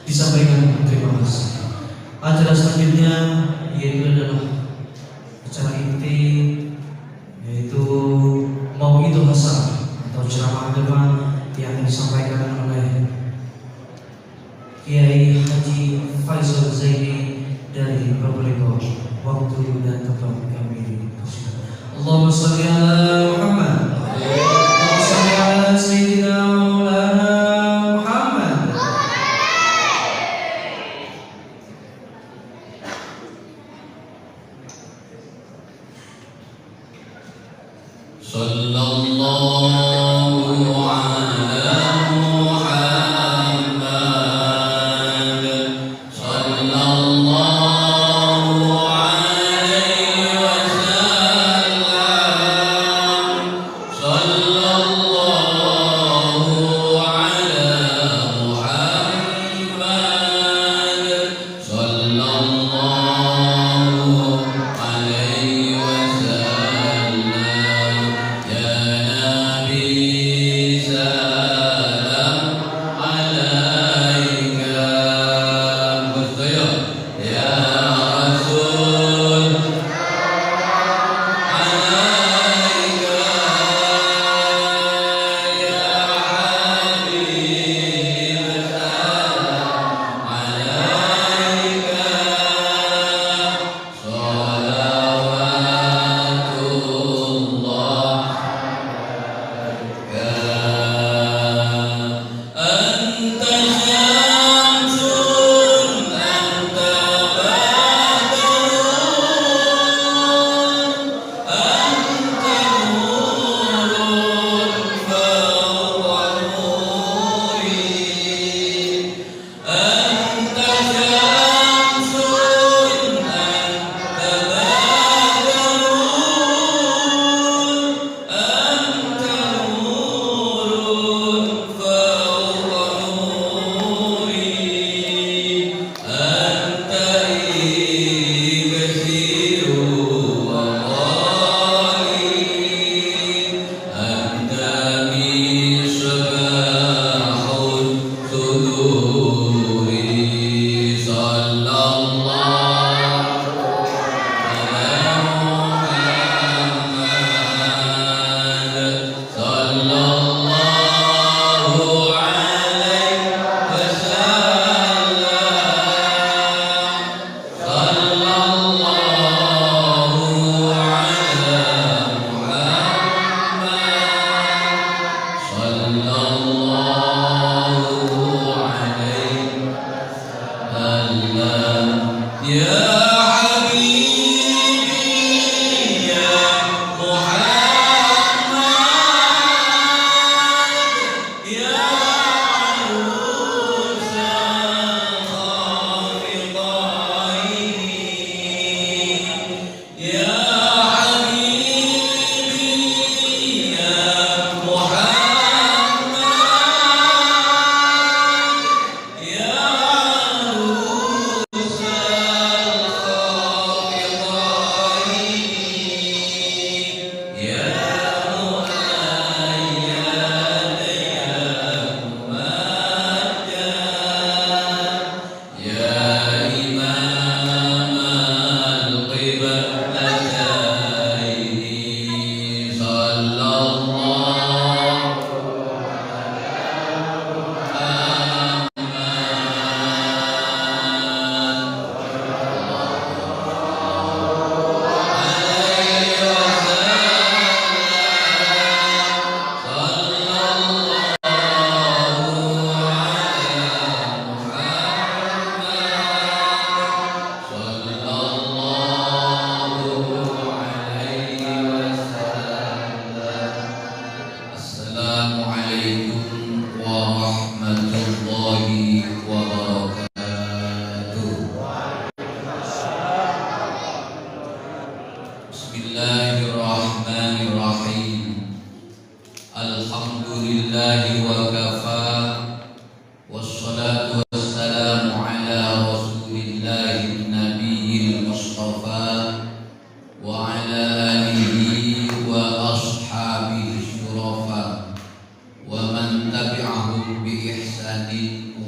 disampaikan terima kasih. Acara selanjutnya yaitu adalah acara inti, yaitu Mau'idul Hasanah atau ceramah agama yang akan disampaikan oleh Kiai Haji Faisal Zaini dari Probolinggo. Waktu dan tempat kami persilakan. Allahumma shalli ala Muhammad. Allahumma shalli ala Sayyidina Maulana Muhammad. Sallallahu ala Muhammad sallallahu alaihi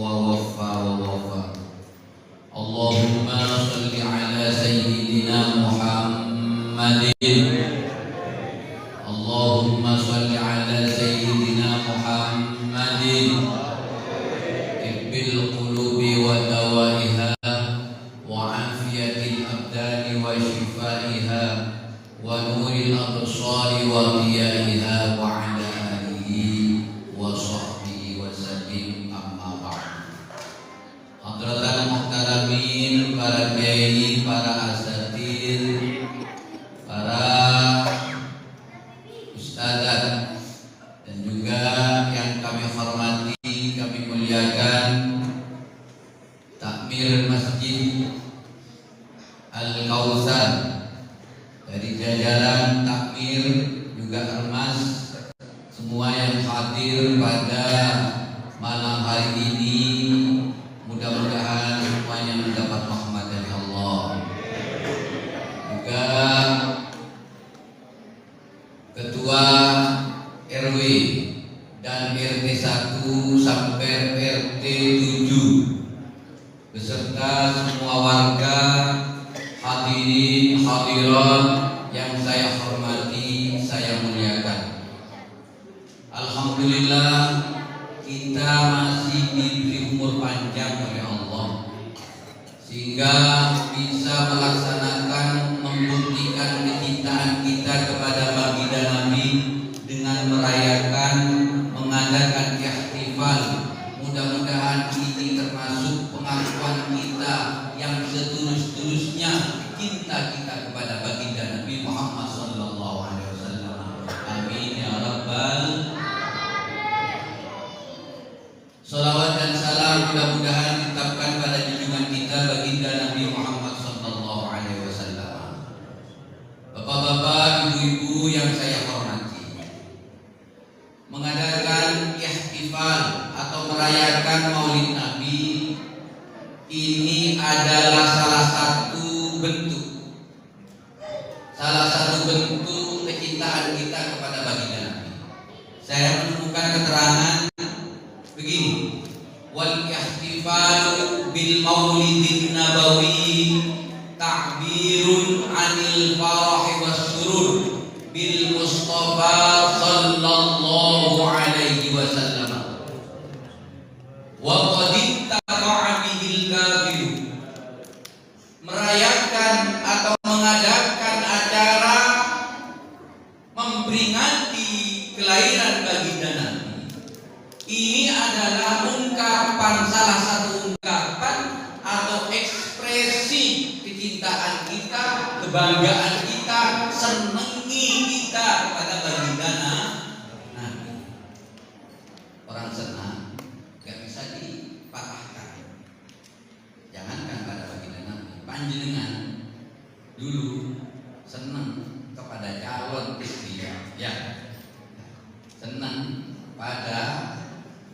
ووفى ووفى. اللهم صل على سيدنا محمد. اللهم صل على سيدنا محمد طب القلوب ودوائها وعافية الأبدان وشفائها ونور الأبصار وضيائها وعلى آله وصحبه وسلم. أما بعد. Hadratan muhtaramin, para kiai, para asatidz, para ustadzah, dan juga yang kami hormati, kami muliakan takmir Masjid Al-Kautsar dari jajaran takmir, juga ormas, semua yang hadir pada malam hari ini, mudah-mudahan semuanya mendapat rahmat dari Allah. Juga Ketua RW dan RT 1 sampai RT 7 beserta semua warga, hadirin hadirat yang saya hormati, saya muliakan. Alhamdulillah kita masih diberi umur panjang oleh Allah sehingga bisa melaksanakan, membuktikan kecintaan kita kepada baginda Nabi dengan merayakan, mengadakan ihtifal. Mudah-mudahan ini termasuk pengakuan kita yang setulus-tulusnya cinta kita kepada baginda Nabi Muhammad sallallahu alaihi wasallam. Amin ya rabbal. Salawat dan salam mudah-mudahan ditetapkan pada junjungan kita baginda Nabi Muhammad sallallahu alaihi wasallam. Bapak-bapak, ibu-ibu yang saya hormati, mengadakan ihtifal atau merayakan Maulid Nabi ini adalah salah satu bentuk kecintaan kita kepada baginda Nabi. Saya menemukan keterangan begini: wal ihtifalu bil maulidin nabawi ta'birun 'anil farahi wassurur bil mustafa sallallahu alaihi wasallam wa qad ittaba'a bihil kafir. Merayakan atau mengadakan acara memperingati kelahiran baginda Nabi ini adalah ungkapan, salah satu ungkapan atau ekspresi kecintaan kita, kebanggaan kita, senangi kita kepada baginda Nabi. Orang senang gak bisa dipatahkan. Jangankan pada baginda Nabi, panjenengan dulu senang kepada calon istri, ya, senang pada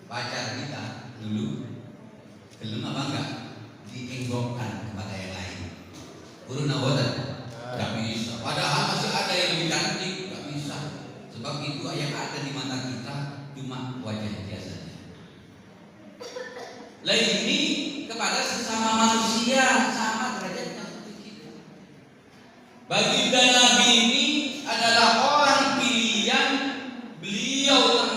pacar kita dulu, gelem apa enggak dienggokkan kepada yang lain. Urun awadan enggak bisa. Padahal masih ada yang lebih cantik, enggak bisa. Sebab itu yang ada di mata kita cuma wajah dia saja. Lain ini kepada sesama manusia sama derajatnya seperti kita. Baginda Nabi ini adalah orang pilihan. Beliau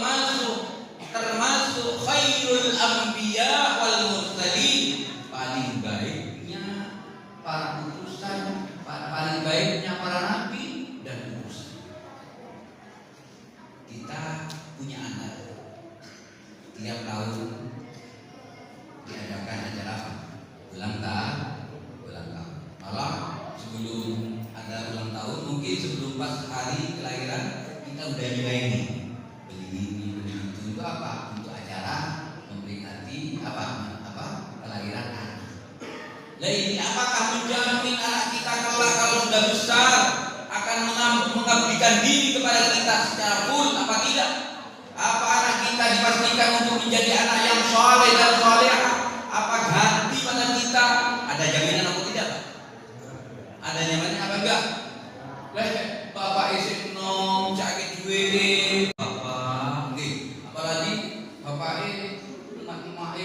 termasuk khairul anbiya wal mursalin, paling baiknya para utusan, paling baiknya para nabi dan utusan. Kita punya anak, tiap tahun diadakan acara apa? Ulang tahun. Malah sebelum ada ulang tahun, mungkin sebelum pas hari kelahiran kita udah nilai ini. Beli itu apa? Untuk acara memperingati kelahiran anak. Lah ini apakah menjamin anak kita kelak kalau sudah besar akan mengabdikan diri kepada kita secara full apa tidak? Apa anak kita dipastikan untuk menjadi anak yang soleh dan solehah? Apa hati pada kita ada jaminan atau tidak? Ada jaminan apa enggak? Lah bapak isik nom cakit duwe bapak nggih, apalagi bapak emak-emak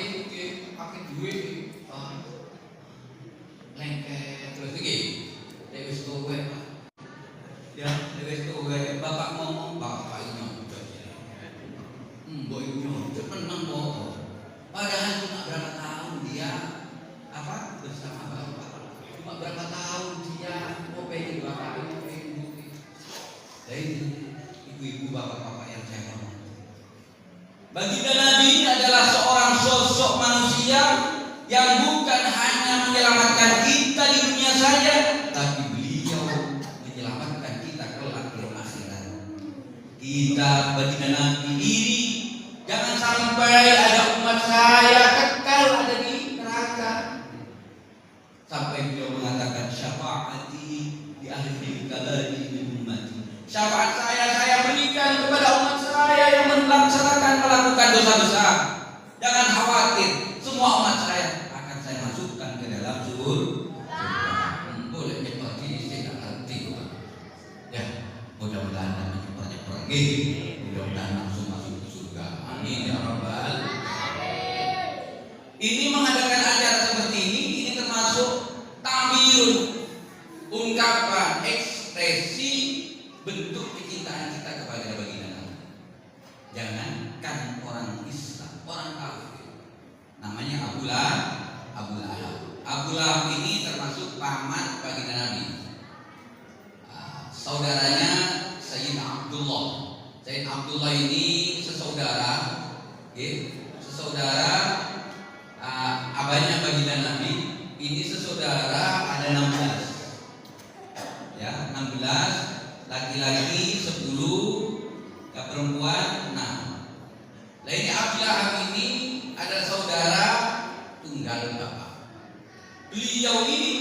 yang bukan hanya menyelamatkan kita di dunia saja, tapi beliau menyelamatkan kita kelak di akhirat. Kita baginda Nabi ini jangan sampai ada umat saya kekal ada di neraka. Sampai beliau mengatakan syafaati di akhir kalali min ummati. Syafaat saya berikan kepada umat saya yang melakukan dosa besar. Jangan khawatir, semua umat saya akan saya masukkan ke dalam surga. Boleh seperti saya nggak ngerti, ya. Mudah-mudahan nanti cepat-cepat mudah-mudahan langsung masuk ke surga. Amin ya rabbal. Ini mengadakan acara seperti ini termasuk tampil, ungkapan, ekspresi bentuk kecintaan kita kepada baginda Nabi. Jangankan orang Islam, orang kafir, namanya Abu Lahab. Abu Lahab ini termasuk paman baginda Nabi. Saudaranya Sayyid Abdullah. Sayyid Abdullah ini sesaudara, abahnya baginda Nabi. Ini sesaudara ada 16, ya 16 laki-laki 10, ya perempuan 6. Nah ini Abu Lahab ini adalah saudara tunggal bapak. Beliau ini,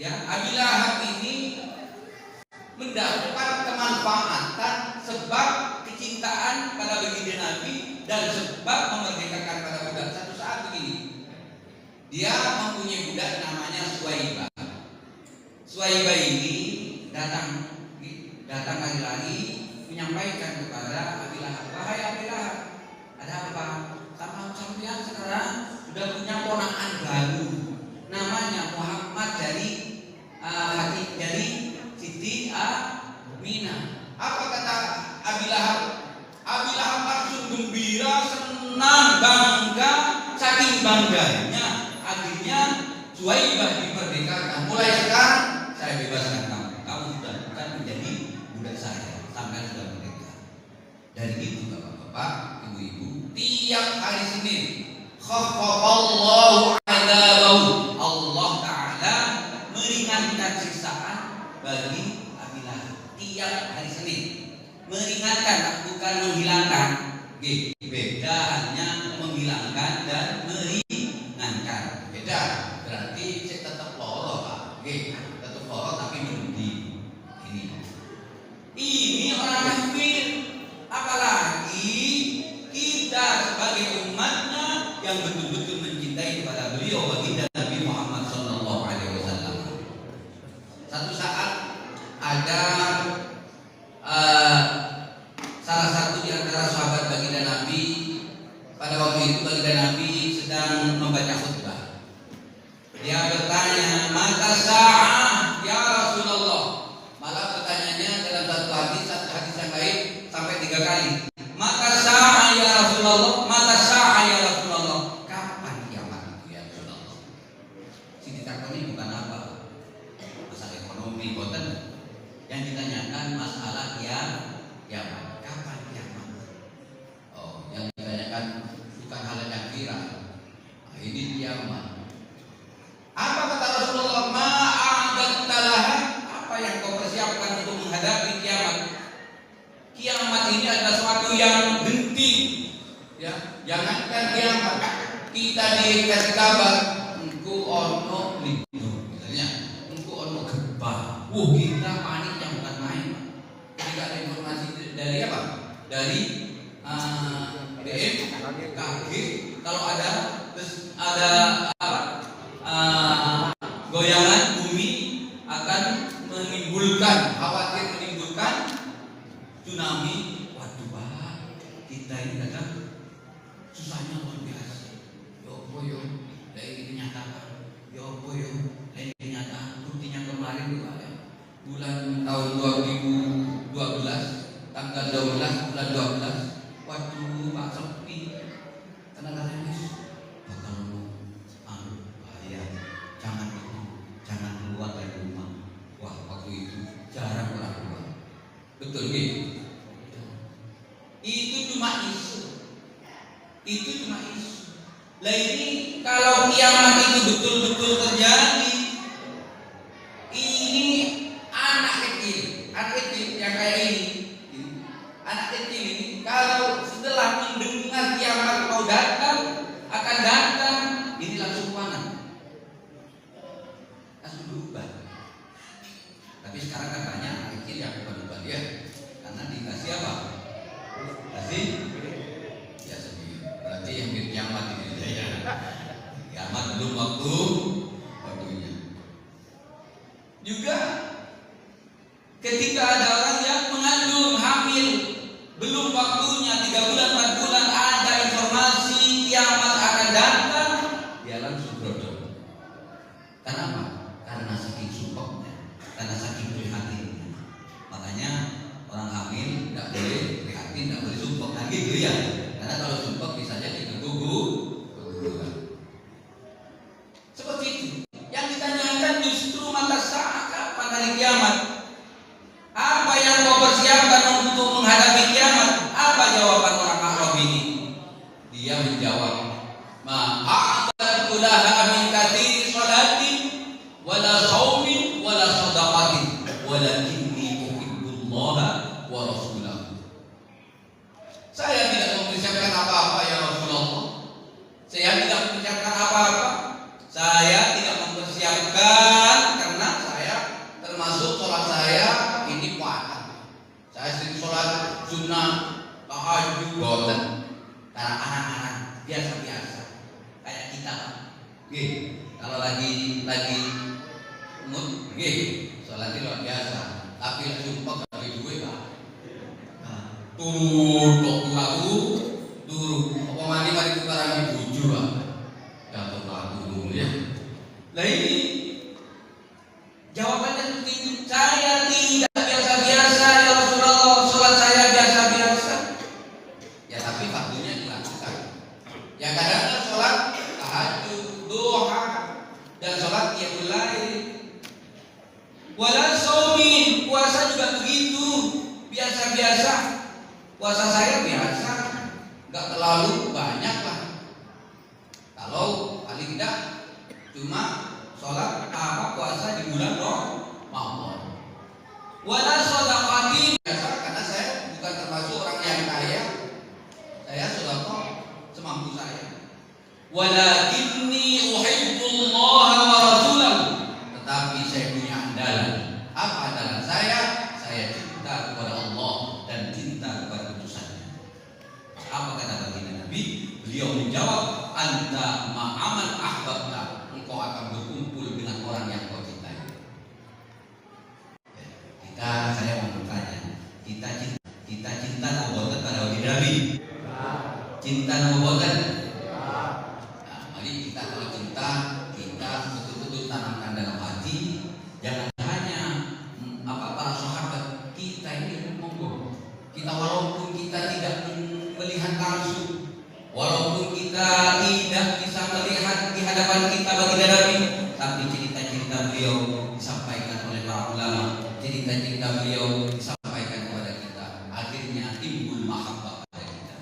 ya Abu Lahab ini mendapat kemanfaatan sebab kecintaan pada baginda Nabi dan sebab memerdekakan para budak. Satu saat begini, dia mempunyai budak namanya Suwaibah. Suwaibah ini datang lagi-lagi menyampaikan kepada Abi Lahab, wahai Abi Lahab, ada apa? Sama sampean sekarang sudah punya ponakan baru, namanya Muhammad dari Siti Aminah. Apa kata Abi Lahab? Abi Lahab langsung gembira, senang, bangga, saking bangganya akhirnya Suwaibah diperdekakan. Mulai sekarang saya bebaskan kamu sudah bukan menjadi budak saya, sampai sudah merdeka. Dari itu bapak-bapak, ibu-ibu, tiap hari Senin khaffafallahu adabahu, Allah Ta'ala meringankan siksaan bagi Abi Lahab. Tiap hari Senin meringankan, bukan menghilangkan. Beda, hanya menghilangkan dan meringankan. Beda, berarti saya tetap loro Pak. Tetap loro tapi mending. Ini orang kafir, apalagi kita sebagai umatnya yang betul-betul mencintai kepada beliau baginda Nabi Muhammad Sallallahu Alaihi Wasallam. Satu saat ada salah satu di antara sahabat baginda Nabi, pada waktu itu baginda Nabi sedang membaca khutbah. Dia bertanya, mata sa'ah ya Rasulullah. Malah pertanyaannya dalam satu hadis yang lain sampai 3 kali. Mata sa'ah ya Rasulullah, mata sa'ah ya Rasulullah. Kapan kiamat itu ya Rasulullah? Si ditakoni bukan apa, masalah ekonomi, boten. Yang ditanyakan masalah kiamat. Kapan kiamat? Oh, yang ditanyakan bukan hal yang viral. Nah, ini kiamat. Apa kata Rasulullah? Ma'adattalah, apa yang kau persiapkan untuk menghadapi kiamat? Kiamat ini adalah sesuatu yang genting, ya. Jangankan kiamat, kita dikasih kabar engko ono lido, misalnya engko ono gempa. Kita panik yang bukan main. Ketika ada informasi dari apa? Dari BMKG, kalau ada goyangan bumi akan khawatir menimbulkan tsunami. Waduh Pak, kita ini kadang susahnya luar biasa. Yo, ini kenyataan. Yo, ini kenyataan. Buktinya kemarin juga ya. Bulan tahun 2012, tanggal 12 bulan 12. Waduh Pak, sepi. Tenaga medis bakal bahaya. Jangan keluar dari rumah. Wah, waktu itu jarang orang keluar. Betul gitu. Itu cuma isu. Lah ini kalau kiamat itu betul-betul terjadi, ini anak kecil yang kayak ini, anak kecil ini kalau setelah mendengar kiamat mau datang, akan datang, ini langsung panas, langsung berubah. Tapi sekarang katanya anak kecil yang berubah dia, karena dikasih apa? Kasih ya sedih. Berarti yang kiamat ini ya. Kiamat belum waktunya. Juga ketika ada orang yang mengandung hamil belum waktunya 3 bulan 4 bulan ada informasi kiamat akan datang, dia langsung brodol. Kenapa? Karena saking sumpahnya, karena saking prihatinnya. Makanya orang hamil tidak boleh prihatin, tidak boleh sumpah, kan gitu ya. Karena kalau sumpah bisa jadi keguguran. Seperti itu. Yang ditanyakan justru mata saat kapan hari kiamat. Apa yang kau persiapkan untuk menghadapi kiamat? Apa jawaban orang Arab ini? Dia menjawab, ma'a'adatu laha min katsiri sholatin wala shaumin wala shadaqatin walakinni uhibbullaha wa rasulahu. Saya tidak mempersiapkan apa-apa ya Rasulullah. Saya tidak mempersiapkan apa-apa. Saya tidak mempersiapkan karena saya termasuk sholat saya ini kuat. Saya sering sholat sunnah, tahajud, boten. Karena anak-anak biasa-biasa kayak kita. Kalau lagi mood, sholatnya luar biasa. Tapi sumpah dari duit Pak. Turun aku, turun. Apa mari tukaran bojo Pak. Jatuh aku ya. Lah ini jawabannya seperti saya tidak biasa-biasa ya Rasulullah, sholat saya biasa-biasa. Ya tapi waktunya dilakukan. Ya kadang-kadang sholat tahajud, duha dan sholat qiyamul lail. Wala shaumin, puasa juga begitu, biasa-biasa. Puasa saya biasa, enggak terlalu banyak lah. Kalau paling tidak cuma sholat puasa di bulan Ramadan. Wala shadaqatin, biasa karena saya bukan termasuk orang yang kaya. Saya sedekah semampu saya. Walakinni uhibbullaha wa rasulahu. Tetapi saya punya andalan. Apa andalan saya? Saya cinta kepada Allah dan cinta kepada utusannya. Apa kata baginda Nabi? Beliau menjawab, anta ma'aman ahbabta, engkau akan berkumpul dengan orang yang kau cintai. Saya mau bertanya, kita cinta nabotan pada baginda Nabi? Cinta nabotan? Nah, mari kita kalau cinta, kita betul-betul tanamkan dalam hati. Jangan hanya para sahabat kita ini monggo. Kita walaupun kita tidak melihat langsung, walaupun kita tidak bisa melihat di hadapan kita baginda Nabi, tapi cerita-cerita beliau disampaikan oleh para ulama, cerita-cerita beliau disampaikan kepada kita, akhirnya timbul mahabbah pada kita.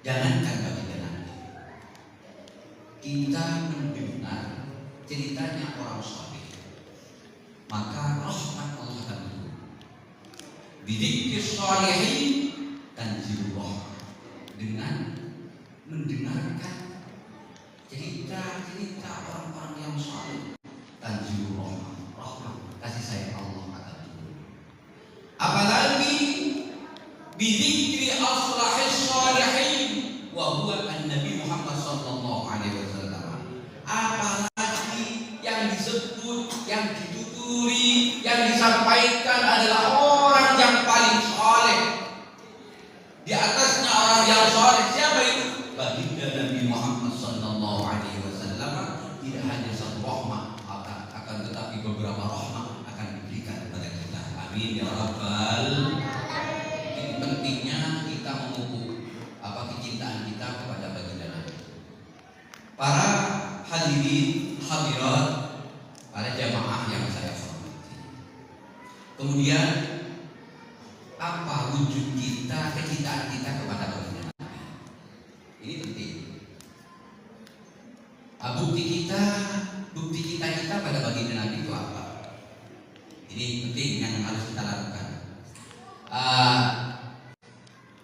Jangankan baginda Nabi, kita mendengar ceritanya orang saleh, maka rahmat Allah akan turun. Bidzikri shalihin tanzilullah, dengan mendengarkan cerita-cerita orang-orang yang saleh, tanzilullah, rahmat kasih sayang Allah akan turun. Apalagi bidzikri aslahis shalihin wa huwa an-nabi Muhammad sallallahu alaihi wasallam. Apalagi yang disebut, yang dituturi, yang disampaikan adalah orang yang paling saleh. Di atasnya orang yang saleh, siapa itu? Baginda Nabi Muhammad sallallahu alaihi wasallam. Tidak hanya satu rahmat, akan tetapi beberapa rahmat akan diberikan kepada kita. Amin ya rabbal. Ini pentingnya kita memupuk kecintaan kita kepada baginda Nabi. Para hadirin hadirat, para jamaah yang saya hormati. Kemudian apa wujud kita, kecintaan kita kepada baginda Nabi? Ini Bukti kita pada baginda Nabi itu apa? Ini penting yang harus kita lakukan.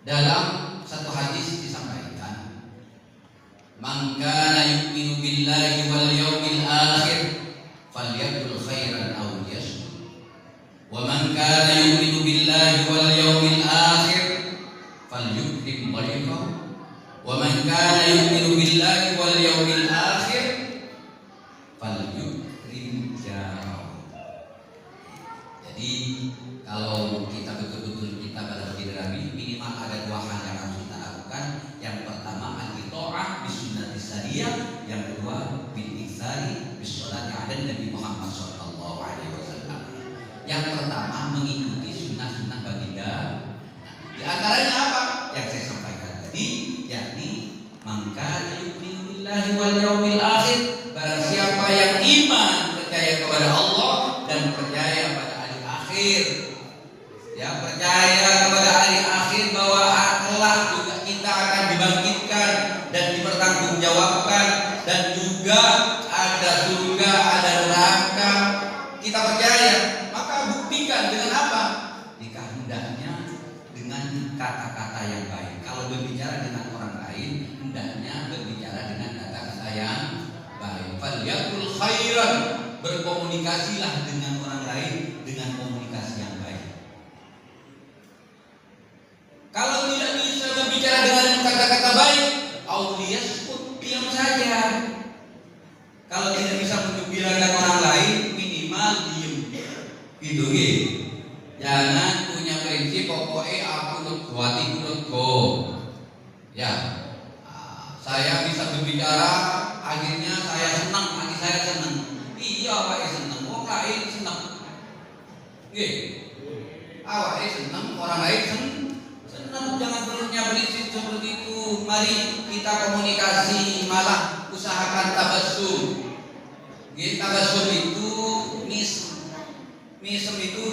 Dalam satu hadis disampaikan, "Man kana yu'minu billahi wal yawmil akhir falyaqul khairan aw liyasmut. Wa man kana yu'minu billahi wal yawmil akhir falyukrim dhayfahu. Wa man kana yu'minu billahi wal yawmil akhir falyukrim jarahu." Jadi kalau kita betul-betul kita pada baginda Nabi, minimal ada dua hal yang harus kita lakukan. Yang pertama al-ita'ah bisunnati sariyah, yang kedua bil-iktsari bis-sholati 'ala Nabi Muhammad sallallahu alaihi wasallam. Yang pertama mengikuti sunnah-sunnah baginda. Di antaranya apa? Yang saya sampaikan tadi, yakni man kana yu'minu billahi wal yawmil akhir, barang siapa yang iman, percaya kepada Allah dan percaya pada hari akhir. Ya, percaya kepada hari akhir bahwa kelak juga kita akan dibangkitkan dan dipertanggungjawabkan, dan juga ada surga, ada neraka. Kita percaya, maka buktikan dengan apa? Jika hendaknya dengan kata-kata yang baik. Kalau berbicara dengan orang lain, hendaknya berbicara dengan kata-kata yang baik. Falyaqul khairan, berkomunikasilah dengan orang lain dengan komunikasi yang baik. Kalau tidak bisa berbicara dengan kata-kata baik, auliyasqut, diam saja. Kalau tidak bisa berbicara dengan orang lain, minimal diam. Gitu. Jangan punya prinsip pokoknya aku lego, hatiku lego. Ya, saya bisa berbicara, akhirnya saya senang, hati saya senang. Iya, awake senang, wong lain senang. Nggih. Awake senang, orang lain senang. Jangan perlunya prinsip seperti itu. Mari kita komunikasi, malah usahakan tabassum. Tabassum itu misem itu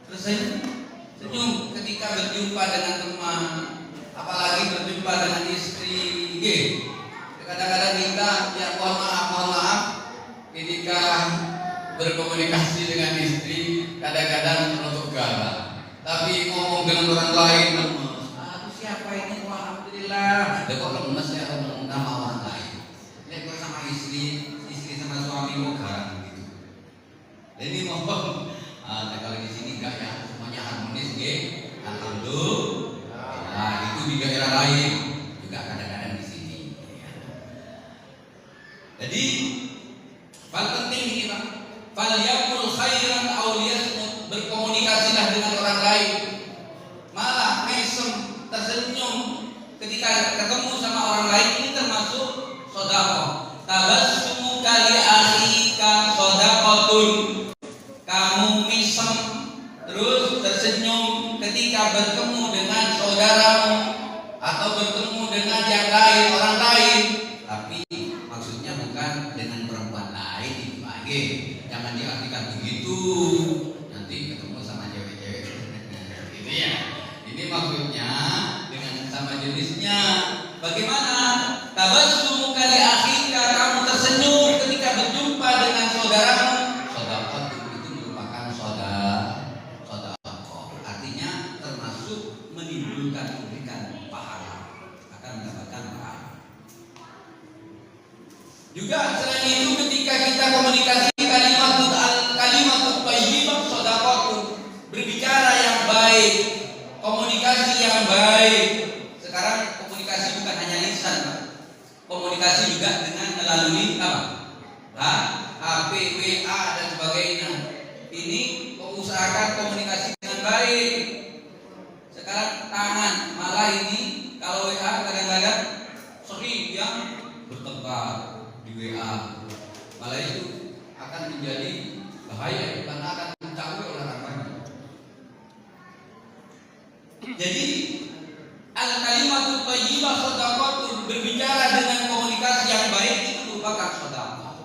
tersenyum ketika berjumpa dengan teman, apalagi berjumpa dengan istri. Kadang-kadang kita ya mohon maaf ketika berkomunikasi dengan istri kadang-kadang menutup galak. Tapi ngomong dengan orang lain lemes. Aku siapa ini? Alhamdulillah. Kok lemes ya nama orang lain. Lihat kok sama istri sama suami kok garang gitu. Ini ngomong. Kalau di sini enggak ya, semuanya harmonis, alhamdulillah. Nah, itu di daerah lain juga kadang-kadang di sini. Jadi, paling penting ini Pak. Falyaqul khairan aw liyasmut, berkomunikasilah dengan orang lain. Malah mesem, tersenyum ketika ketemu sama orang lain, ini termasuk sedekah. Tabassumu kali akhika sedaqatun. Kamu mesem terus tersenyum ketika bertemu dengan saudaramu atau bertemu dengan yang lain, orang lain. Tapi maksudnya bukan dengan perempuan lain itu lagi. Jangan diartikan begitu. Nanti ketemu sama cewek-cewek. Ini ya. Ini maksudnya dengan sama jenisnya. Bagaimana? Tabassumu kali akhika, kamu tersenyum ketika berjumpa dengan saudaramu. Sedekah itu merupakan sedekah. Artinya termasuk menimbulkan memberikan pahala, akan mendapatkan pahala. Juga selain itu ketika kita komunikasi kalimat thayyibah shadaqatun, berbicara yang baik, komunikasi yang baik. Sekarang komunikasi bukan hanya lisan, Pak. Komunikasi juga dengan melalui apa? HP, WA dan sebagainya. Ini usahakan komunikasi dengan baik. Sekarang tangan, malah ini kalau WA kadang-kadang sering yang bertengkar di WA, malah itu akan menjadi bahaya karena akan mencapai oleh orang banyak. Jadi al-kalimatut thayyibah shadaqatun, berbicara dengan komunikasi yang baik itu merupakan sedekah.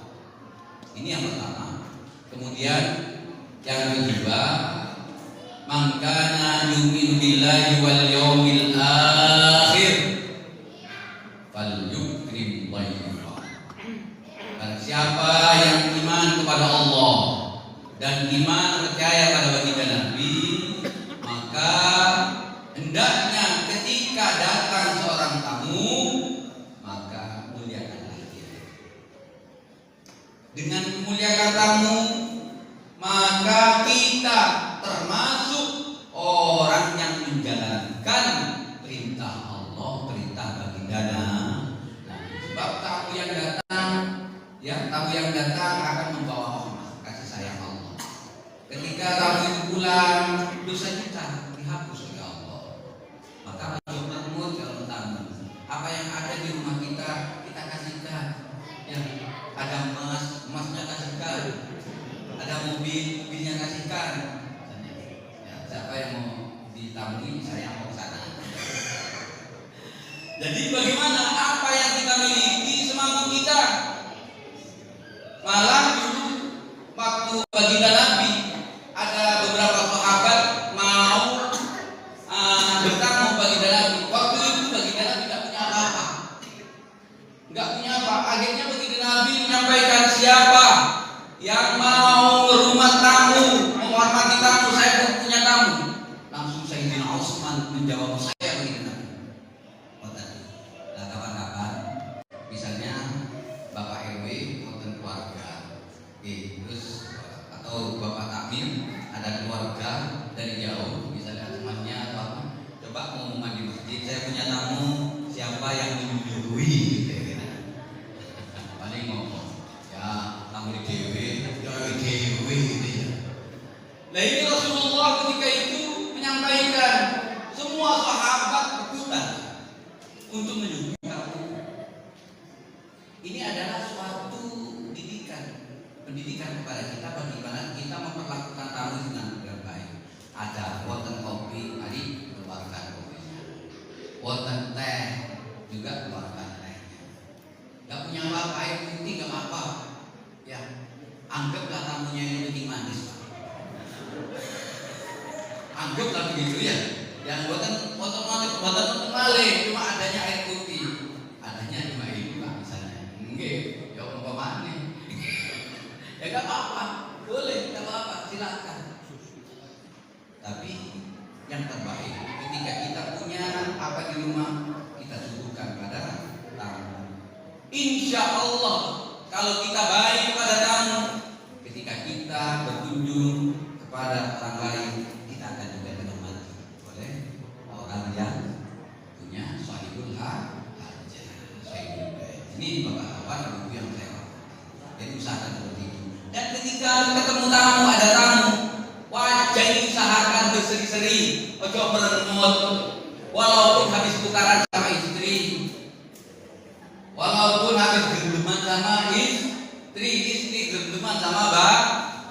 Ini yang pertama. Kemudian yang kedua, man kana yu'minu billahi wal yawmil akhir falyukrim dhayfahu. Barang siapa yang iman kepada Allah dan iman percaya pada baginda Nabi, maka hendaknya ketika datang seorang tamu, maka muliakanlah dia. Dengan memuliakan tamu, maka kita termasuk orang yang menjalankan perintah Allah, perintah baginda. Nah, sebab tamu yang datang, tamu yang datang akan membawa rahmat, kasih sayang Allah. Ketika tamu itu pulang, dosa kita dihapus oleh Allah. Maka Rasul Mahmud kalau tamu, apa yang ada di rumah kita, kita kasihkan. Ya, ada emasnya kasihkan. Ada mobilnya kasihkan. Ya, siapa yang mau ditamui, saya mau ke sana. Jadi bagaimana apa yang kita miliki semampu kita. Malah dulu waktu baginda Nabi ada beberapa sahabat mau bertamu baginda Nabi. Waktu itu baginda Nabi tidak punya apa-apa. Enggak punya apa. Akhirnya baginda Nabi menyampaikan, siapa yang mau ke rumah tamu, menghormati tamu, saya pun punya tamu. Langsung Sayyidina Utsman menjawab, saya begini Nabi. Nah, kapan-kapan, misalnya Bapak RW atau keluarga, terus atau Bapak Takmir ada keluarga dari jauh, misalnya temannya apa, coba pengumuman di masjid, saya punya tamu, siapa yang menyuguhi, kira-kira. Paling ngomong, ya tamu di dewe gitu ya. Nah ini Rasulullah ketika itu menyampaikan, semua sahabat berkutan untuk menyuguhi tamu. Ini adalah suatu pendidikan kepada kita bagaimana kita memperlakukan tamu dengan baik. Ada wonten kopi, mari keluarkan kopinya. Wonten teh, juga keluarkan tehnya. Gak punya apa-apa, air putih gak apa-apa. Ya, anggaplah tamunya ini lebih manis, Pak. Anggaplah begitu ya. Yang buatan malih, cuma adanya air putih. Adanya cuma ini, Pak, misalnya. Enggak, ya umpamanya. Ya gak apa-apa, boleh, gak apa-apa, silakan. Tapi yang terbaik ketika kita punya apa di rumah, kita suguhkan pada tamu. Insya Allah kalau kita baik kepada tamu, ketika kita berkunjung kepada orang lain, kita akan juga dihormati oleh orang yang punya sahibul hajah. Ini bapak-bapak, ibu yang saya hormati. Jadi usahakan seperti itu. Dan ketika ketemu tamu, ada tamu, wajah usahakan berseri-seri, ojo merengut, walaupun habis tukaran sama istri, walaupun habis gendeman sama istri gendeman sama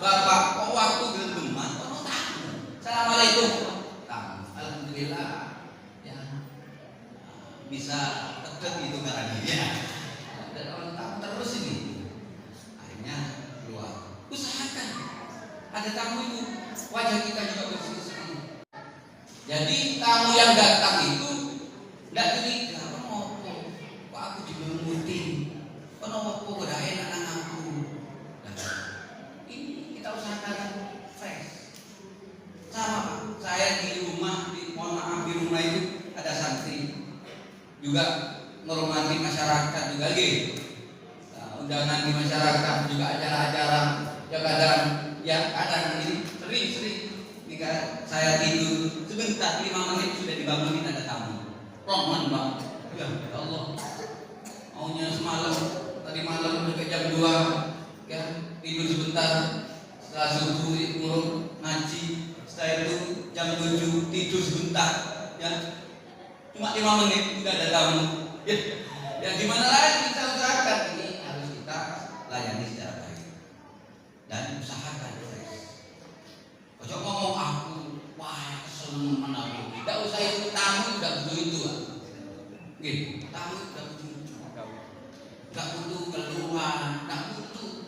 bapak, kok waktu gendeman, kok tamu, assalamualaikum, tamu, alhamdulillah, ya bisa deket gitu karena dia, dan orang tamu terus ini, akhirnya keluar, usahakan ada tamu itu wajah kita juga berseri-seri. Jadi tamu yang datang itu tidak curiga, kok aku juga ngutin, kok udah enak anakku. Ini kita usahakan fresh. Sama saya di rumah, mohon maaf, di rumah itu ada santri juga menghormati masyarakat juga gitu. Undangan di masyarakat juga acara-acara yang kadang ini sering jika saya tidur sebentar 5 menit sudah dibangunin ada tamu. Roman Bang, ya Allah, maunya semalam tadi malam sampai jam 2 ya tidur sebentar, setelah subuh urut ngaji, setelah itu jam 7 tidur sebentar ya cuma 5 menit sudah ada tamu ya gimana lagi, kita usahakan ini harus kita layani secara baik dan usahakan. Ojo ngomong aku, wah kesel menaruh. Tidak usah itu tamu, tidak butuh itu. Gitu, tamu tidak butuh itu. Tidak butuh keluhan, tidak butuh.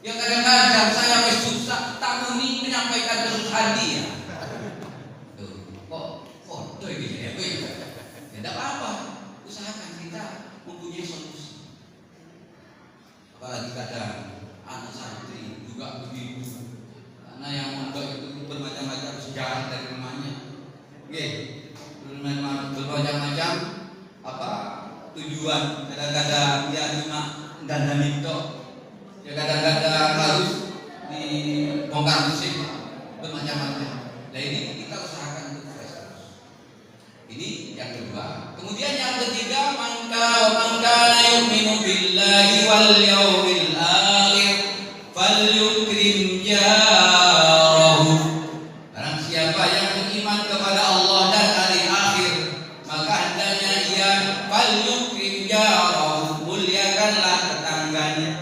Ya kadang-kadang saya susah, tamu ini menyampaikan kesusahan dia. Tuh, kok foto gitu ya? Tidak apa-apa, usahakan kita mempunyai solusi. apalagi kadang anak santri juga begitu. Karena yang mondok itu bermacam-macam sejarah dari rumahnya. Oke, bermacam-macam apa tujuan. Kadang-kadang dia cuma dandanin tok. Ya kadang-kadang harus dibongkar musik, bermacam-macam. Nah ini kita usahakan untuk fresh terus. Ini yang kedua. Kemudian yang ketiga, mangka yu'minu billahi wal yawmil akhir falyukrim jarahu. Barang siapa yang beriman kepada Allah dan hari akhir, maka hendaknya ia falyukrim jarahu, muliakanlah tetangganya.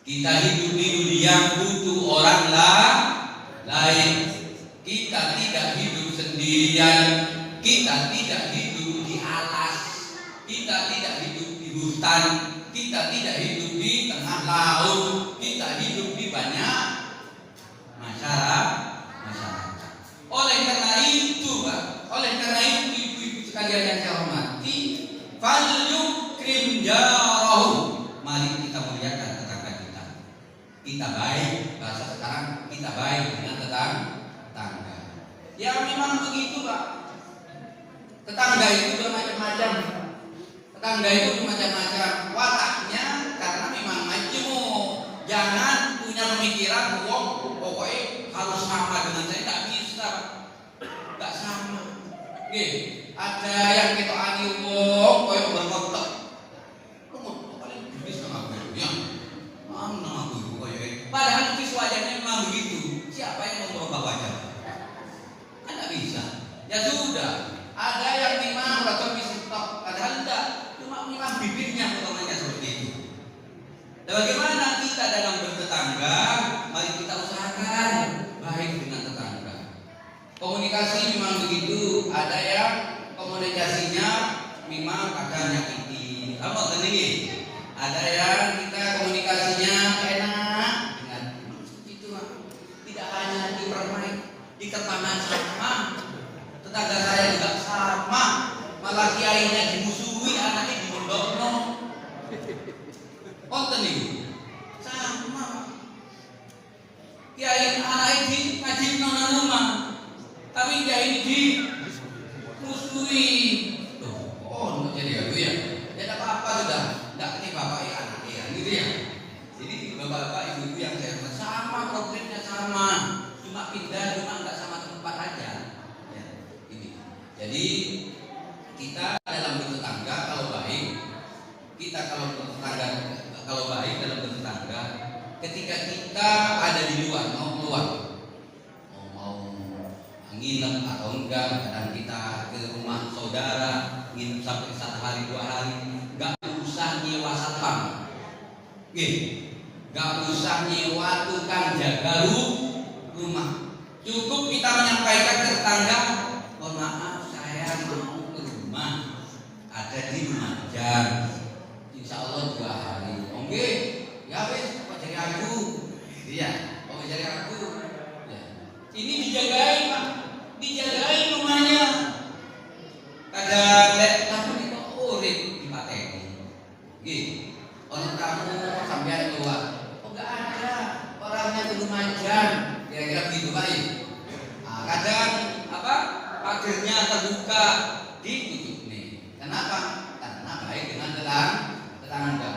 Kita hidup di dunia butuh orang lain. Kita tidak hidup sendirian. Kita tidak hidup di alas. Kita tidak hidup di hutan. Kita tidak hidup di tengah laut. Kita hidup di banyak masyarakat. Oleh karena itu, Pak, ibu-ibu sekalian yang saya hormati, falyukrim jarahu. Mari kita muliakan tetangga kita. Kita baik, bahasa sekarang kita baik dengan tetangga. Ya memang begitu, Pak. Tetangga itu bermacam-macam. Wataknya karena memang majemuk. Jangan punya pemikiran pokoknya harus sama dengan saya, tak bisa. Tak sama. Oke, ada yang kita ani wong koyo berkotok. Padahal itu wajahnya memang begitu. Siapa yang mau merubah wajah? Kan tidak bisa. Ya sudah. Ada yang memang rata bistok, padahal tidak. Cuma memang bibirnya utamanya seperti itu. Dan bagaimana kita dalam bertetangga? Mari kita usahakan baik dengan tetangga. Komunikasi memang begitu. Ada yang komunikasinya memang kadang nyakiti. Apa tadi? Ada yang kita komunikasinya enak. Di tetanan sama, tetangga saya juga sama, malah kiainya dimusuhi, anaknya dimondokno. Konten itu sama. Kiai anaknya di ngaji nona rumah, tapi kiai dimusuhi. Oh, nggak jadi aku ya? Ya tidak apa-apa sudah. Tidak ini bapak ya anak ya, gitu ya. Jadi bapak-bapak ibu-ibu yang saya sama, problemnya sama. Cuma pindah, cuma nggak sama tempat aja. Ya, ini. Jadi kita dalam bertetangga kalau baik, kalau baik dalam bertetangga, ketika kita ada di luar mau keluar, mau nginep atau enggak, kadang kita ke rumah saudara nginep sampai 1 hari 2 hari, nggak usah nyewa satpam, nggak usah nyewa tukang jaga rumah. Cukup kita menyampaikan ke tetangga, mohon maaf saya mau ke rumah, ada di Lumajang, insya Allah 2 hari. Oke, ya wes, apa jadi aku? Iya, apa jadi aku? Ya. Ini dijagain, Pak, dijagain rumahnya. Kadang tamu itu urip di pateni. Gitu. Orang tamu sampai keluar, oh nggak ada orangnya di Lumajang. Kira-kira begitu Pak. Nah, kadang pagernya terbuka ditutup nih. Kenapa? Karena baik dengan tetangga.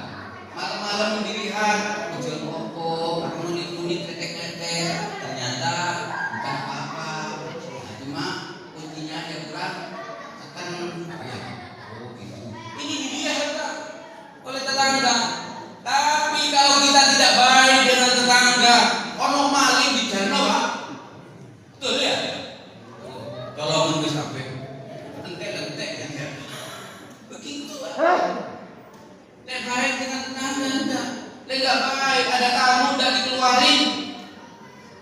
Malam-malam mendirikan jual rokok, menit-menit letek-letek, ternyata bukan apa-apa. Nah, cuma kuncinya yang kurang tekan. Ya, oh gitu. Ini dilihat Pak oleh tetangga. Tapi kalau kita tidak baik dengan tetangga, ono maling di jano Pak. Betul ya? Kalau menurut sampai lentek-lentek ya. Begitu Pak. Lek baik dengan tetangga enggak. Lek enggak baik ada tamu enggak dikeluarin.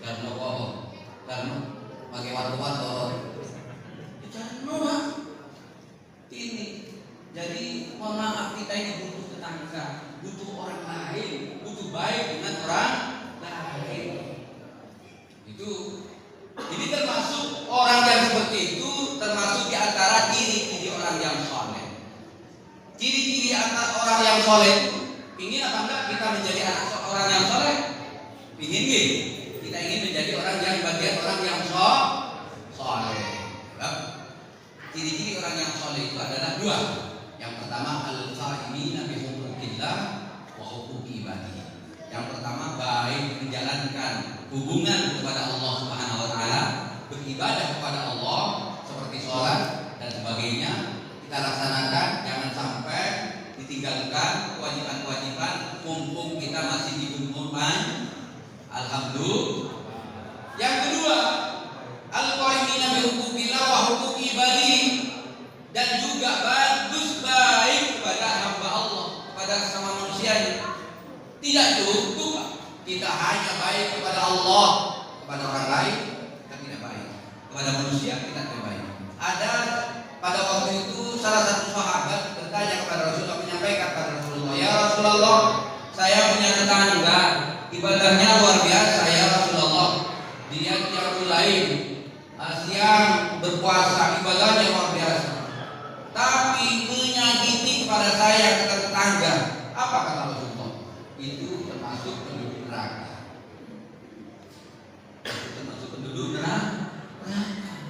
Jano kok. Jano pakai warna-warna. Jano Pak. Ini. Jadi mohon maaf kita ini butuh tetangga, butuh orang lain, butuh baik dengan orang lain. Itu. Ini termasuk orang yang seperti itu, termasuk di antara ciri-ciri orang yang soleh. Ciri-ciri antara orang yang soleh Ingin apa enggak kita menjadi orang yang soleh? Ingin nggih? Kita ingin menjadi orang yang bagian orang yang soleh. Ya. Ciri-ciri orang yang soleh itu adalah dua. Yang pertama al-qa'imina bi huquqillah wa huquqi ibadihi. Yang pertama baik menjalankan hubungan kepada Allah Subhanahu wa taala, beribadah kepada Allah seperti sholat dan sebagainya kita laksanakan, jangan sampai ditinggalkan kewajiban-kewajiban mumpung kita masih di umur alhamdulillah. Yang kedua, al-qa'imina bi huquqillah wa huquqi ibadihi, dan juga baik kepada hamba Allah, kepada sesama manusia. Tidak cukup kita hanya baik kepada Allah, kepada orang lain kita tidak baik, kepada manusia kita tidak baik. Ada pada waktu itu salah satu sahabat bertanya kepada Rasulullah, menyampaikan kepada Rasulullah, ya Rasulullah, saya punya tetangga ibadahnya luar biasa ya Rasulullah, dia qiyamul lail, siang berpuasa, ibadahnya luar biasa, tapi menyakiti kepada saya, kata tetangga. Apa kata Rasulullah? Itu termasuk penduduk neraka. Termasuk penduduk neraka.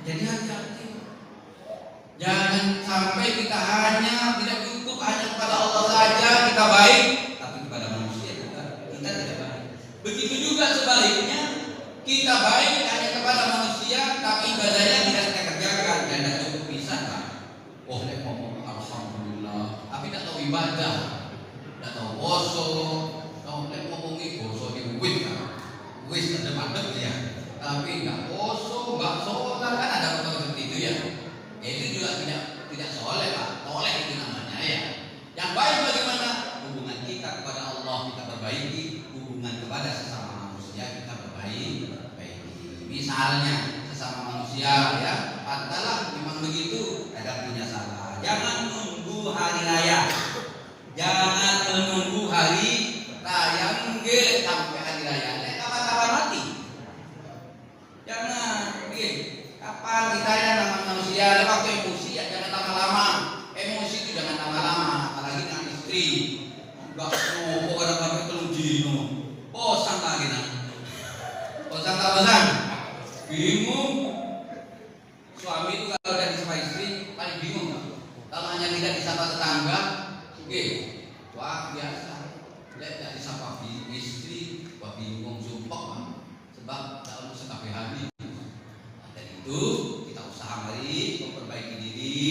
Jadi hati-hati. Jangan sampai kita hanya tidak cukup hanya kepada Allah saja kita baik, tapi kepada manusia juga kita tidak baik. Begitu juga sebaliknya, kita baik hanya kepada manusia, tapi ibadahnya tidak kita kerjakan. Dan tidak cukup bisa kan? Oh, dia ngomong alhamdulillah, tapi tidak tahu ibadah, tidak tahu poso. Kalau dia ngomongin poso di wis ada madep ya, tapi nggak poso, nggak sholat, kan ada orang seperti itu ya. Itu juga tidak soleh Pak, soleh itu namanya ya. Yang baik bagaimana? Hubungan kita kepada Allah kita perbaiki, hubungan kepada sesama manusia kita perbaiki. Misalnya sesama manusia ya, adalah memang begitu, ada punya salah. Jangan menunggu hari raya, jangan menunggu hari raya nggih sampai hari raya. Kapan-kapan mati. Jangan, kapan kita ya nama manusia, ada waktu emosi ya jangan lama-lama. Emosi itu jangan lama-lama, apalagi dengan istri. Enggak mau kadang-kadang telung dino. Bosan lagi nah. Bosan tak bosan? Bingung. Suami itu kalau udah disapa istri paling bingung kan? Kalau hanya tidak disapa tetangga, wah biasa. Tidak disapa istri, wah bingung sumpah kan? Sebab dalam sekali hari. Dan itu kita usaha mari memperbaiki diri,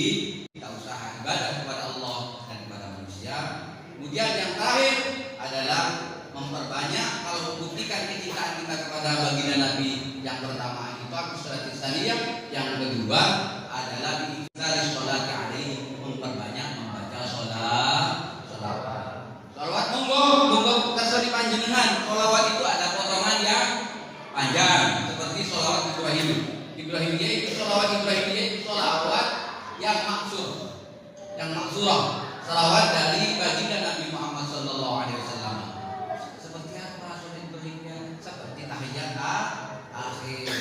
kita usaha ibadah kepada Allah dan kepada manusia. Kemudian yang terakhir adalah memperbanyak kalau membuktikan kecintaan kita kepada baginda Nabi. Yang pertama itu aku sholat istaniyah, yang kedua adalah diikhtar sholat alaihi, memperbanyak membaca sholawat. Monggo terserah panjenengan. Sholawat itu ada potongan yang panjang seperti sholawat Ibrahimiyah itu sholawat Ibrahimiyah itu sholawat yang maksurah, sholawat dari baginda Nabi Muhammad sallallahu alaihi wasallam. Seperti apa sholawat Ibrahimiyah? Seperti tahiyat akhir.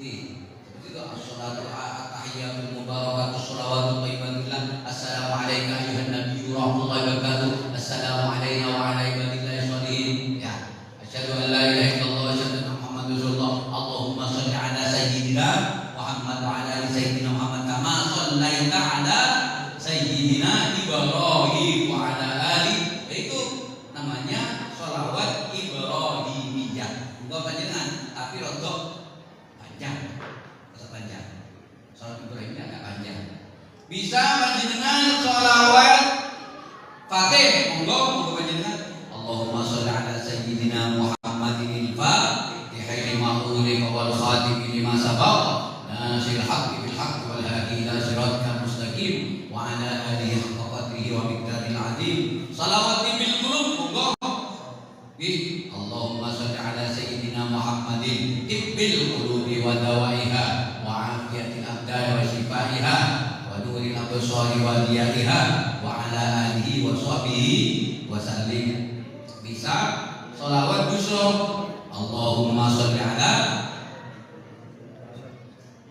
Seperti itu as-sholatu at-tahiyatul mubarakatuh sholawatul thayyibatillah. Assalamu alayka ayyuhan nabiyyu rahmatullahi wa barakatuh. Assalamu alayna wa ala ibadillahi sholihin. Ya. Asyhadu an la ilaha illallah wa asyhadu anna Muhammadar Rasulullah. Allahumma shalli ala sayyidina Muhammad wa ala ali sayyidina Muhammad kama shallaita ala sayyidina Ibrahim wa ala ali. Itu namanya sholawat Ibrahimiyah. Bukan panjenengan, tapi rodok panjang. Sholawat Ibrahimiyah agak panjang. Bisa panjenengan sholawat Fatih, monggo panjenengan. Allahumma sholli ala sayyidina Muhammadin al-Fatih lima ulika wal khatim lima sabaqa nasir haqqi bil haqqi wal hadi ila siratal mustaqim wa ala alihi haqqa qadrihi wa miqdaril azim. Shalawat bil qulub monggo. Allahumma sholli ala sayyidina Muhammadin tibbil qulubi wa dawaiha wa afiyatil abdan wa shifaiha wa nuril absari wa diyaiha wa ala alihi wa sahbihi wa sallim. Bisa sholawat busro. Allahumma sholli ala.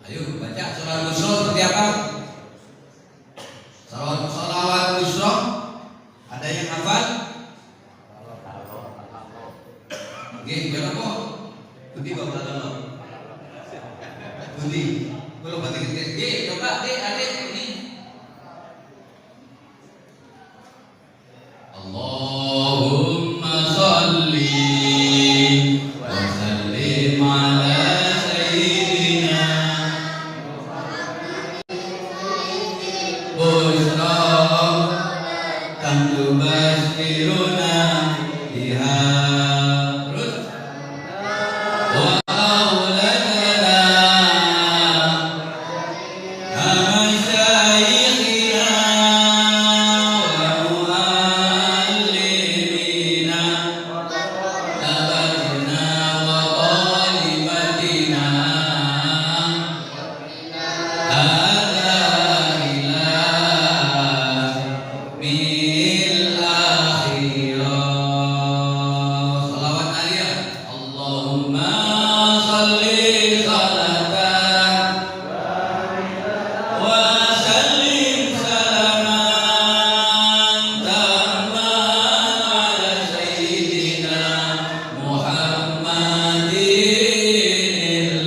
Ayo baca sholawat busro seperti apa? Sholawat busro. Ada yang hafal? Allahumma sholli wa sallim ala sayyidina Busra Tantu basiruna biha wa auladana Masyayikhina wa muallimina Tabatina wa talibatina Hadha ila mil akhirah. Salawat alaihi. Allahumma salli salatan wa sallim salaman tamman ala sayyidina Muhammadin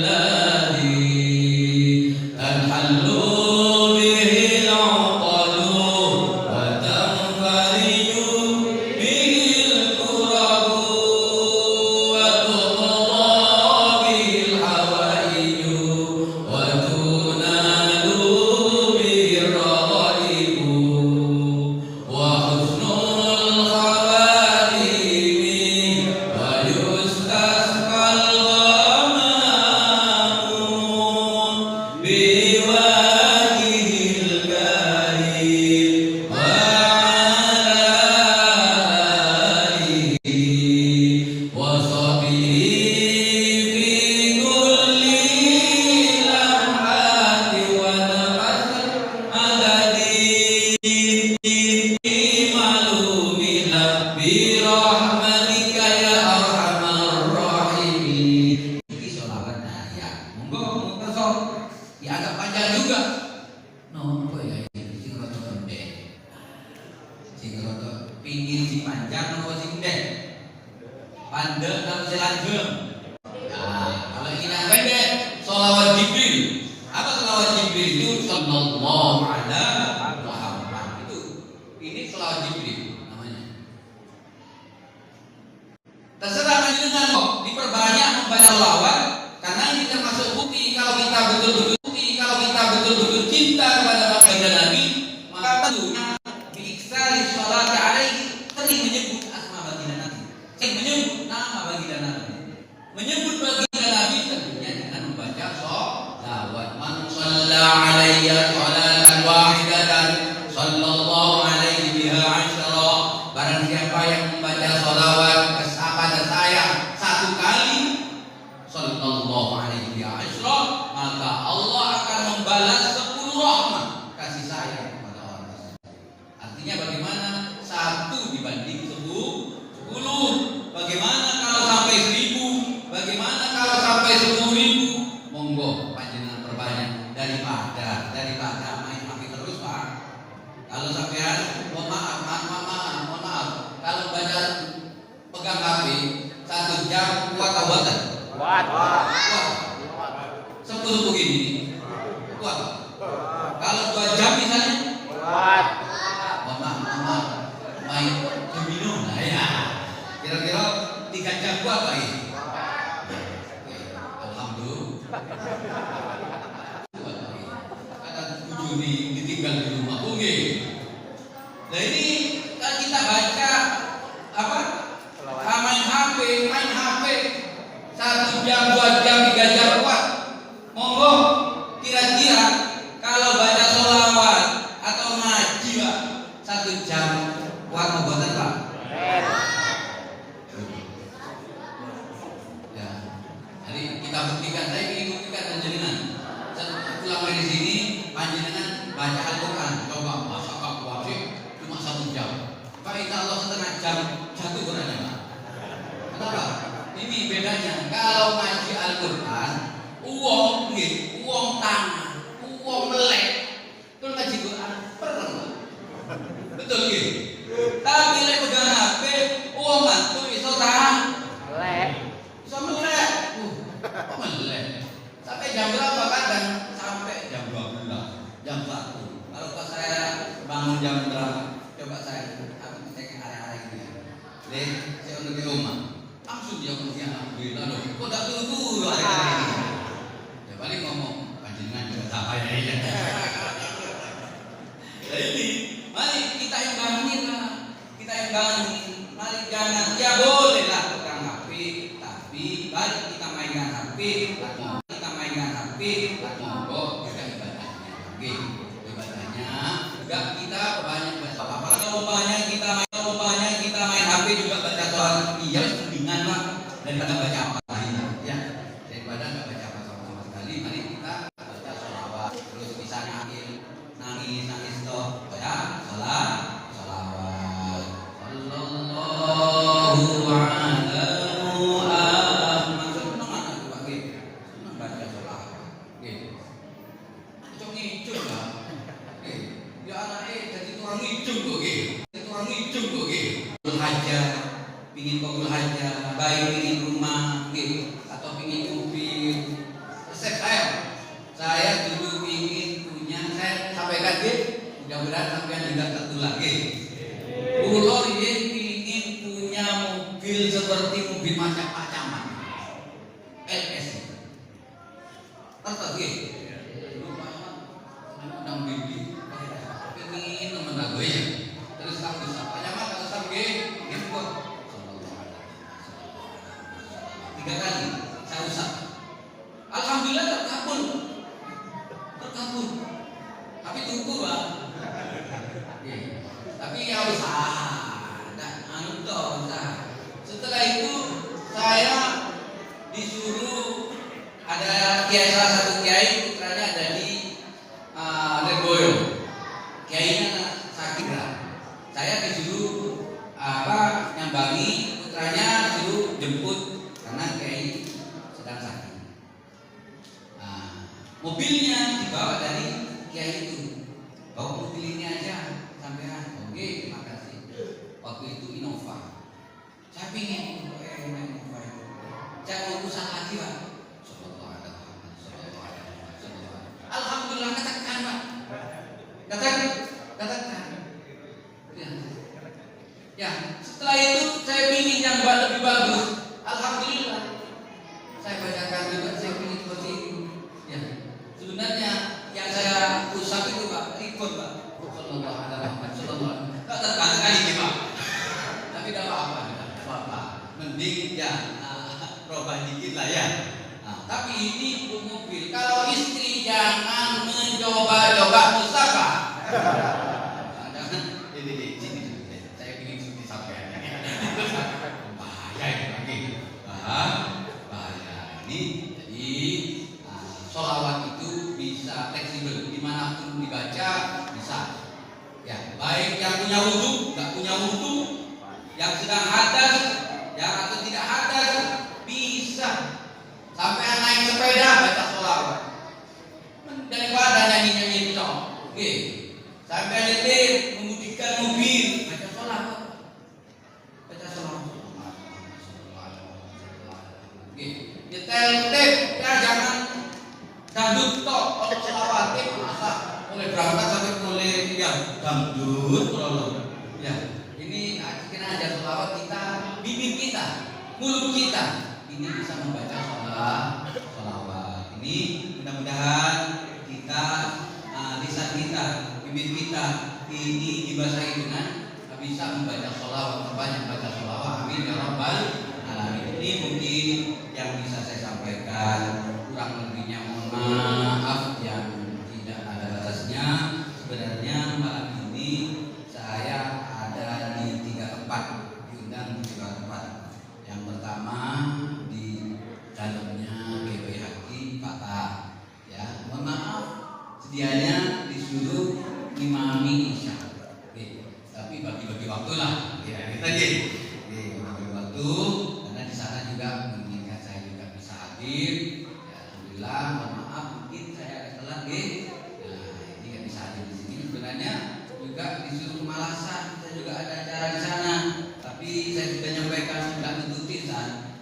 alladhi tanhallu bihi al-uqadu wa tanfariju bihi al-kurabu wa tuqda bihi al-hawaiju wa tunalu bihi ar-ragaibu wa husnul khawatimi wa yustasqal ghamamu biwajhil karim wa ala alihi wa sahbihi fi kulli lamhati wa nafsin adadi malumina bi rahmatika ya arhamar rahimin. Ini sholawat ya. Monggo kesok dianggap panjang juga. Nopo ya ini sing rada pendek. Sing rada pingin sing panjang nopo sing pendek? Pandek atau sing lanjut? Nah, kalau ingin yang pendek, sholawat Jibril. Apa sholawat Jibril itu? Sallallahu ala Muhammad. Itu. Ini sholawat Jibril namanya. Terserah panjenengan kok diperbanyak membaca sholawat karena ini termasuk bukti kalau kita betul-betul cinta kepada baginda Nabi, maka tentunya biiksari sholati alaihi, sering menyebut asma baginda Nabi, sering menyebut nama baginda Nabi, menyebut baginda Nabi tentunya dengan membaca sholawat. Man shalla alayya sholatan wahidatan sallallahu alaihi biha asyara. Barang siapa yang membaca sholawat kepada saya satu kali sallallahu alaihi biha asyara, maka Allah akan membalas 10 rahmat kasih sayang kepada orang tersebut. Artinya bagaimana? 1 dibanding 10. Bagaimana kalau sampai 1000? Bagaimana kalau sampai 10.000? Monggo panjenengan perbanyak daripada main HP terus, Pak. Kalau sampean mohon maaf. Kalau baca pegang HP 1 jam kuat atau buatan? Kuat. 10 begini kuat. Kalau 2 jam misalnya kuat. Maaf. Main minum lah ya. Kira-kira 3 jam kuat Pak ini. Alhamdulillah. Ada 7 ditinggal di rumah. Oke. Nah ini kan kita baca apa? Main HP 1 jam, 2 jam, 3 jam kuat. Monggo kira-kira kalau baca sholawat atau ngaji Pak 1 jam kuat membuatan Pak? Ya, jadi kita buktikan. Saya ingin buktikan panjenengan. Pulang dari sini panjenengan baca Al-Quran. Coba masa kuat cuma 1 jam. Pak insya Allah setengah jam jatuh Qurannya Pak. Kenapa? Ini bedanya. Kalau ngaji Al-Quran, uang tangan, uang melek. Itu ngaji Quran perang. Betul gitu. Tapi lek pegang HP, uang mantu iso tahan. Melek. Iso melek. Kok melek? Sampai jam berapa kadang? Sampai jam 12, jam 1. Kalau pas saya bangun jam berapa? Coba saya cek area orang hijau kok gitu. Hajat, pingin kabul hajat, baik pingin rumah, gitu, atau pingin mobil. Resep saya dulu ingin punya, saya sampaikan gitu, mudah-mudahan sampai tidak tertular gitu. Kulo ingin punya mobil seperti mobil macam-macaman, LS. Terus gitu. Nang bibi, ingin teman aku ya. Terus kamu siapa? Ya mah kalau sampai gitu kok. 3 kali saya usap. Alhamdulillah terkabul. Tapi tunggu Pak. Tapi ya usah. Anu toh. Setelah itu saya disuruh ada salah satu kiai putranya ada di Leboyo. Kiainya sakit. Saya disuruh nyambangi putranya, suruh jemput karena kiai sedang sakit. Mobilnya dibawa dari kiai itu. Bawa mobil ini aja sampean. Oke, terima kasih. Waktu itu Innova. Saya pingin Innova. Saya mau usaha lagi Pak. Alhamdulillah katakan Pak. Katakan. Ya, setelah itu saya pingin yang lebih bagus. Alhamdulillah. Saya bacakan juga saya pingin seperti itu. Ya. Sebenarnya yang saya usap itu Pak, ikut Pak. Sallallahu alaihi wasallam. Tak terkadang ini Pak. Tapi tidak apa-apa. Mending ya robah dikit lah ya. Tapi ini untuk mobil. Kalau istri jangan mencoba-coba mustafa. Ini sini. Saya ingin cuti sampai bahaya ini lagi. Bahaya ini. Jadi sholawat itu bisa fleksibel, dimanapun dibaca bisa. Ya, baik yang punya wudhu, nggak punya wudhu, yang sedang hadas, yang atau tidak hadas bisa. Sampai naik sepeda baca sholawat. Daripada nyanyi-nyanyi itu, sampai lelir mengemudikan mobil baca sholawat. Nyetel tape ya jangan dangdut tok, kalau sholawat masa mulai berangkat sampai mulai ya dangdut ya. Ini kita ajar sholawat kita, bibir kita, mulut kita ini bisa membaca sholawat. Ini mudah-mudahan kita lisan kita, bibir kita ini dibasahi dengan bisa membaca sholawat, terbanyak baca sholawat. Amin ya rabbal alamin. Ini mungkin yang bisa saya sampaikan, kurang lebihnya mohon maaf yang tidak ada batasnya. Sebenarnya malam ini saya ada di 3 tempat, diundang di 3 tempat. Yang pertama di dalamnya GPHQ Fatah. Ya, mohon maaf sedianya disuruh imami isya. Tapi bagi-bagi waktu lah. Ya, kita bagi waktu karena di sana juga menginginkan saya juga bisa hadir. Ya, alhamdulillah, mohon maaf mungkin saya agak telat Nah, ini nggak bisa hadir di sini. Sebenarnya juga disuruh kemalasan, saya juga ada acara di sana. Tapi saya sudah nyampaikan nggak nututin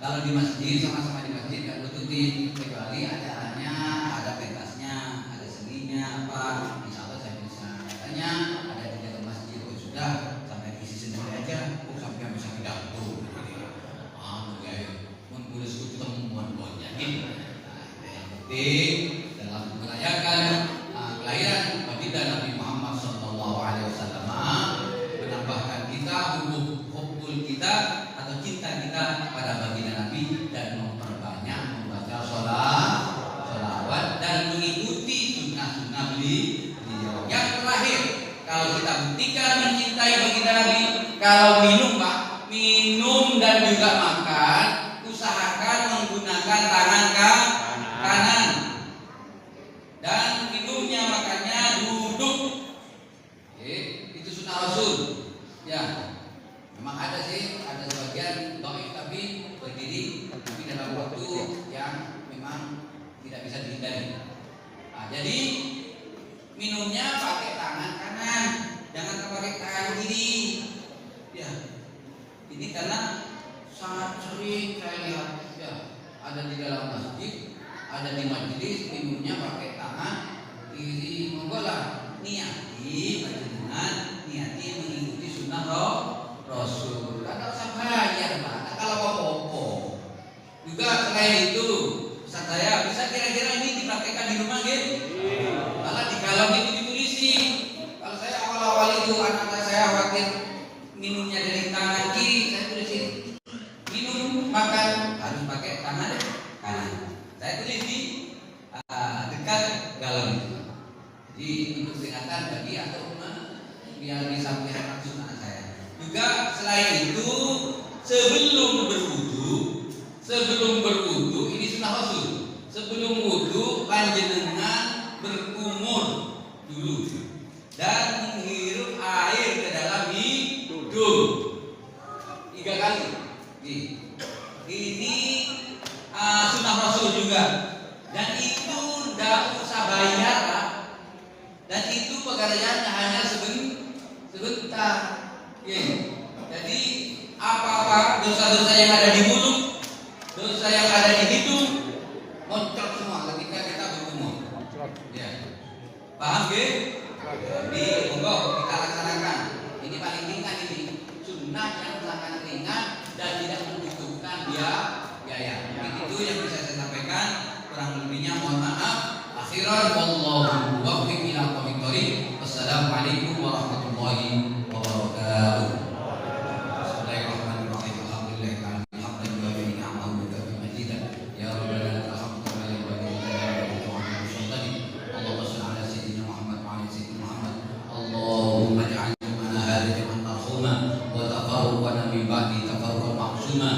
kalau di masjid sama-sama di masjid nggak nututin kecuali acaranya ada pentasnya, ada seninya apa. Insya Allah saya bisa. Katanya ada di dalam masjid sudah sampai isi sendiri aja. Sampai bisa pidato. Mengurus temuan bonnya ini. Yang penting dalam merayakan kelahiran baginda Nabi Muhammad SAW menambahkan kita hubul kita atau cinta kita pada baginda Nabi dan memperbanyak membaca sholawat dan mengikuti sunnah-sunnah beliau. Yang terakhir, kalau kita buktikan mencintai baginda Nabi, kalau minum Pak, minum dan juga makan, usahakan menggunakan tangan kanan dan minumnya makannya duduk. Itu sunnah Rasul. Ya, memang ada sih, ada sebagian dhaif tapi berdiri, tapi dalam waktu yang memang tidak bisa dihindari. Jadi minumnya pakai tangan kanan, jangan pakai tangan kiri. Ini karena sangat sering saya lihat ya, ada di dalam masjid, ada di majelis minumnya pakai tangan kiri. Monggo lah niati panjenengan, niati mengikuti sunnah Rasul. Tidak usah bayar Pak, kalau apa-apa. Juga selain itu, Ustaz saya bisa kira-kira ini dipraktekkan di rumah gitu? Malah di galon itu ditulisi. Kalau saya awal-awal itu anak saya khawatir minumnya dari tangan kiri, saya tulisin minum makan harus pakai tangan kanan. Saya tulis di dekat galon itu. Jadi untuk peringatan bagi atau biar bisa melihat langsung anak saya. Juga selain itu sebelum berwudu ini sunnah Rasul. Sebelum wudu panjenengan berkumur dulu dan menghirup air ke dalam hidung 3 kali. Ini sunnah Rasul juga. Dan itu tidak usah bayar Pak. Dan itu pekerjaannya hanya sebentar. Jadi apa-apa dosa-dosa yang ada di mulut, dosa yang ada di hidung, muncul semua ketika kita berkumur. Ya. Paham ge? Jadi monggo kita laksanakan. Ini paling ringan ini. Sunnah yang sangat ringan dan tidak membutuhkan biaya. Itu yang bisa saya sampaikan. Kurang lebihnya mohon maaf. Akhiran wallahu muwaffiq ila aqwamit thoriq. Wassalamualaikum warahmatullahi wabarakatuh. Bismillahirrahmanirrahim. Alhamdulillah hamdan wa ni'amahu wa kafi majidan. Ya rabbana alhamdu kama yanbaghi li jalali wajhika. Allahumma shalli ala sayyidina Muhammad wa ala sayyidina Muhammad. Allahumma ij'al jam'ana hadha jam'an marhuma wa tafarruqana min ba'di tafarruqan ma'suma.